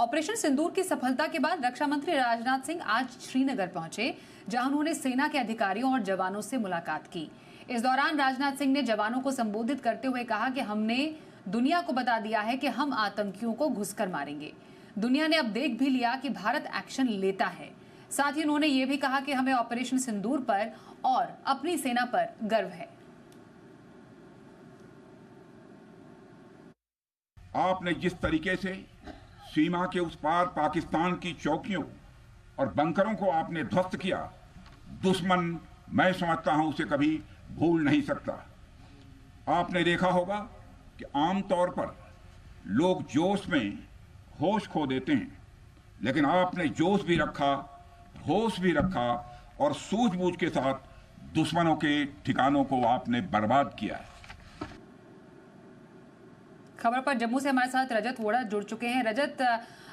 Operation सिंदूर की सफलता के बाद रक्षा मंत्री राजनाथ सिंह आज श्रीनगर पहुंचे, जहां उन्होंने सेना के अधिकारियों और जवानों से मुलाकात की। इस दौरान राजनाथ सिंह ने जवानों को संबोधित करते हुए कहा कि हमने दुनिया को बता दिया है कि हम आतंकियों को घुसकर मारेंगे। दुनिया ने अब देख भी लिया कि भारत एक्शन लेता है। साथ ही उन्होंने ये भी कहा कि हमें ऑपरेशन सिंदूर पर और अपनी सेना पर गर्व है। आपने जिस तरीके से सीमा के उस पार पाकिस्तान की चौकियों और बंकरों को आपने ध्वस्त किया, दुश्मन मैं समझता हूं उसे कभी भूल नहीं सकता। आपने देखा होगा कि आमतौर पर लोग जोश में होश खो देते हैं, लेकिन आपने जोश भी रखा, होश भी रखा और सूझबूझ के साथ दुश्मनों के ठिकानों को आपने बर्बाद किया है। खबर पर जम्मू से हमारे साथ रजत वोरा जुड़ चुके हैं। रजत,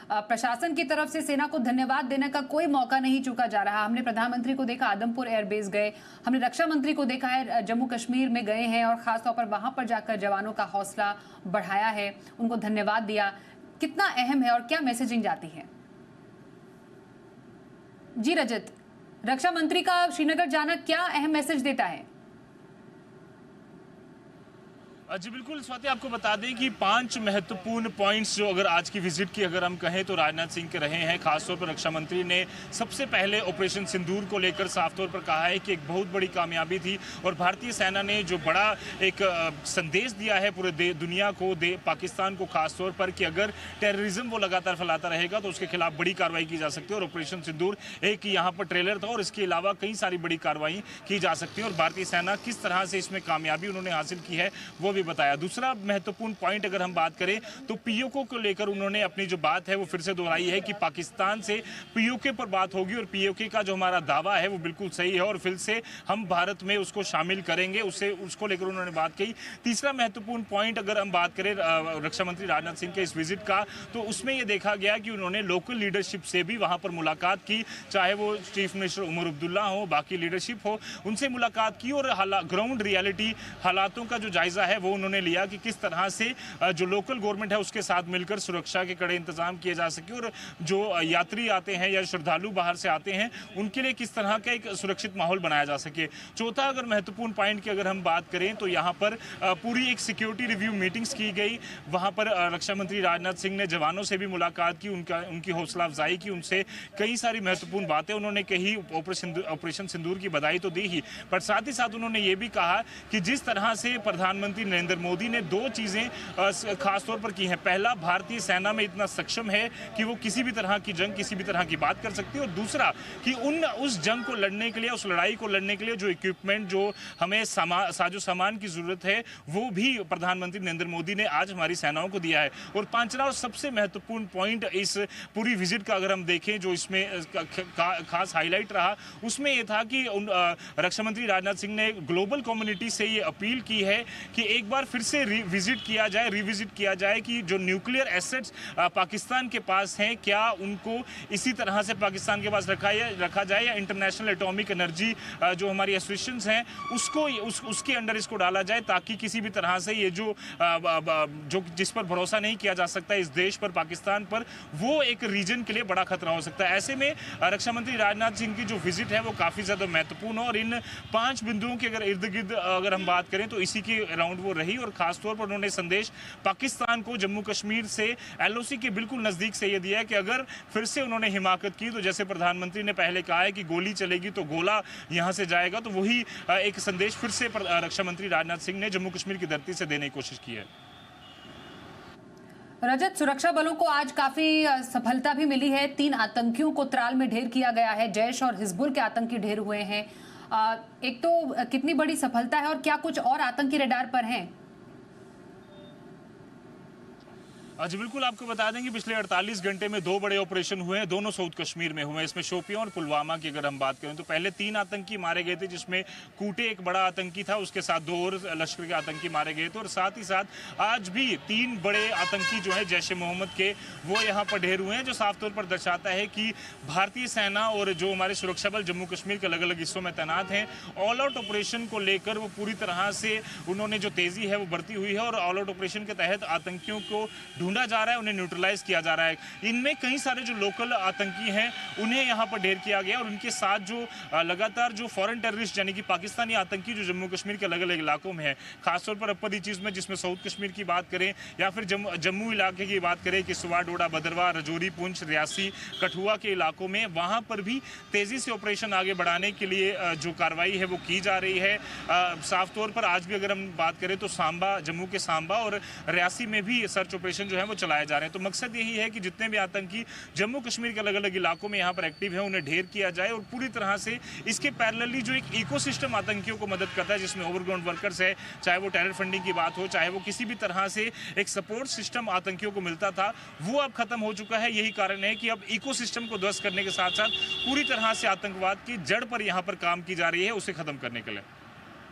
प्रशासन की तरफ से सेना को धन्यवाद देने का कोई मौका नहीं चूका जा रहा। हमने प्रधानमंत्री को देखा आदमपुर एयरबेस गए, हमने रक्षा मंत्री को देखा है जम्मू कश्मीर में गए हैं और खासतौर पर वहां पर जाकर जवानों का हौसला बढ़ाया है, उनको धन्यवाद दिया। कितना अहम है और क्या मैसेजिंग जाती है? जी रजत, रक्षा मंत्री का श्रीनगर जाना क्या अहम मैसेज देता है? जी बिल्कुल स्वाति, आपको बता दें कि 5 महत्वपूर्ण पॉइंट्स जो अगर आज की विजिट की अगर हम कहें तो राजनाथ सिंह के रहे हैं। खासतौर पर रक्षा मंत्री ने सबसे पहले ऑपरेशन सिंदूर को लेकर साफ तौर पर कहा है कि एक बहुत बड़ी कामयाबी थी और भारतीय सेना ने जो बड़ा एक संदेश दिया है पूरे दुनिया को, पाकिस्तान को खासतौर पर, कि अगर टेररिज्म वो लगातार फैलाता रहेगा तो उसके खिलाफ बड़ी कार्रवाई की जा सकती है। और ऑपरेशन सिंदूर एक यहाँ पर ट्रेलर था और इसके अलावा कई सारी बड़ी कार्रवाई की जा सकती है और भारतीय सेना किस तरह से इसमें कामयाबी उन्होंने हासिल की है वो भी बताया। दूसरा महत्वपूर्ण पॉइंट अगर हम बात करें तो पीओके को लेकर उन्होंने अपनी जो बात है वो फिर से दोहराई है कि पाकिस्तान से पीओके पर बात होगी और पीओके का जो हमारा दावा है वो बिल्कुल सही है और फिर से हम भारत में उसको शामिल करेंगे, उसको लेकर उन्होंने बात कही। तीसरा महत्वपूर्ण पॉइंट अगर हम बात करें रक्षा मंत्री राजनाथ सिंह के इस विजिट का, तो उसमें यह देखा गया कि उन्होंने लोकल लीडरशिप से भी वहां पर मुलाकात की, चाहे वो चीफ मिनिस्टर उमर अब्दुल्ला हो, बाकी लीडरशिप हो, उनसे मुलाकात की और ग्राउंड रियलिटी हालातों का जो जायजा है वो उन्होंने लिया कि किस तरह से जो लोकल गवर्नमेंट है उसके साथ मिलकर सुरक्षा के कड़े इंतजाम किए जा सके और जो यात्री आते हैं या श्रद्धालु बाहर से आते हैं उनके लिए किस तरह का एक सुरक्षित माहौल बनाया जा सके। चौथा अगर महत्वपूर्ण पॉइंट की अगर हम बात करें तो यहाँ पर पूरी एक सिक्योरिटी रिव्यू मीटिंग्स की गई। वहाँ पर रक्षा मंत्री राजनाथ सिंह ने जवानों से भी मुलाकात की, उनकी हौसला अफजाई की, उनसे कई सारी महत्वपूर्ण बातें उन्होंने कही। ऑपरेशन सिंदूर की बधाई तो दी ही, पर साथ ही साथ उन्होंने ये भी कहा कि जिस तरह से प्रधानमंत्री नरेंद्र मोदी ने 2 चीजें खासतौर पर की हैं। पहला, भारतीय सेना में इतना सक्षम है कि वो किसी भी तरह की जंग, किसी भी तरह की बात कर सकती है और दूसरा कि उस जंग को लड़ने के लिए, उस लड़ाई को लड़ने के लिए जो इक्विपमेंट, जो हमें साजो सामान की जरूरत है वो भी प्रधानमंत्री नरेंद्र मोदी ने आज हमारी सेनाओं को दिया है। और पांचवा और सबसे महत्वपूर्ण पॉइंट इस पूरी विजिट का अगर हम देखें जो इसमें खास हाईलाइट रहा, उसमें यह था कि रक्षा मंत्री राजनाथ सिंह ने ग्लोबल कम्युनिटी से ये अपील की है कि एक बार फिर से रिविजिट किया जाए कि जो न्यूक्लियर एसेट्स पाकिस्तान के पास हैं, क्या उनको इसी तरह से पाकिस्तान के पास रखा जाए या इंटरनेशनल एटॉमिक एनर्जी जो हमारी एसोसिएशंस हैं उसके अंडर इसको डाला जाए, ताकि किसी भी तरह से ये जो जिस पर भरोसा नहीं किया जा सकता इस देश पर, पाकिस्तान पर, वो एक रीजन के लिए बड़ा खतरा हो सकता है। ऐसे में रक्षा मंत्री राजनाथ सिंह की जो विजिट है वो काफी ज्यादा महत्वपूर्ण है और इन 5 बिंदुओं के अगर इर्द गिर्द अगर हम बात करें तो इसी के अराउंड वो रही और खासतौर पर उन्होंने संदेश पाकिस्तान को जम्मू कश्मीर से एलओसी के बिल्कुल नजदीक से यह दिया है कि अगर फिर से उन्होंने हिमाकत की तो जैसे प्रधानमंत्री ने पहले कहा है कि गोली चलेगी तो गोला यहां से जाएगा, तो वही एक संदेश फिर से रक्षा मंत्री राजनाथ सिंह ने जम्मू कश्मीर की धरती से देने की कोशिश की है। रजत, सुरक्षा बलों को आज काफी सफलता भी मिली है। 3 आतंकियों को त्राल में ढेर किया गया है। जैश और हिजबुल के आतंकी ढेर हुए हैं। एक तो कितनी बड़ी सफलता है और क्या कुछ और आतंकी रडार पर हैं? जी बिल्कुल, आपको बता दें कि पिछले 48 घंटे में 2 बड़े ऑपरेशन हुए हैं, दोनों साउथ कश्मीर में हुए हैं। इसमें शोपियां और पुलवामा की अगर हम बात करें तो पहले 3 आतंकी मारे गए थे, जिसमें कूटे एक बड़ा आतंकी था, उसके साथ 2 और लश्कर के आतंकी मारे गए थे और साथ ही साथ आज भी 3 बड़े आतंकी जो है जैश ए मोहम्मद के वो यहाँ पर ढेर हुए हैं, जो साफ तौर पर दर्शाता है कि भारतीय सेना और जो हमारे सुरक्षा बल जम्मू कश्मीर के अलग अलग हिस्सों में तैनात हैं, ऑल आउट ऑपरेशन को लेकर वो पूरी तरह से उन्होंने जो तेजी है वो बढ़ती हुई है और ऑल आउट ऑपरेशन के तहत आतंकियों को ढूंढा जा रहा है, उन्हें न्यूट्रलाइज किया जा रहा है। इनमें कई सारे जो लोकल आतंकी हैं उन्हें यहाँ पर ढेर किया गया और उनके साथ जो लगातार जो फॉरेन टेररिस्ट यानी कि पाकिस्तानी आतंकी जो जम्मू कश्मीर के अलग अलग इलाकों में है, खासतौर पर अपनी चीज़ में जिसमें साउथ कश्मीर की बात करें या फिर जम्मू इलाके की बात करें कि सुवा, डोडा, भदरवा, रजौरी, पुंछ, रियासी, कठुआ के इलाकों में, वहाँ पर भी तेज़ी से ऑपरेशन आगे बढ़ाने के लिए जो कार्रवाई है वो की जा रही है। साफ तौर पर आज भी अगर हम बात करें तो सांबा, जम्मू के सांबा और रियासी में भी सर्च ऑपरेशन जो है वो चलाए जा रहे हैं। तो मकसद यही है कि जितने भी आतंकी जम्मू कश्मीर के अलग अलग इलाकों में यहाँ पर एक्टिव है उन्हें ढेर किया जाए और पूरी तरह से इसके पैरेलली जो एक इकोसिस्टम आतंकियों को मदद करता है, जिसमें ओवरग्राउंड वर्कर्स है, चाहे वो टेरर फंडिंग की बात हो, चाहे वो किसी भी तरह से एक सपोर्ट सिस्टम आतंकियों को मिलता था, वो अब खत्म हो चुका है। यही कारण है कि अब इकोसिस्टम को ध्वस्त करने के साथ साथ पूरी तरह से आतंकवाद की जड़ पर यहाँ पर काम की जा रही है, उसे खत्म करने के लिए।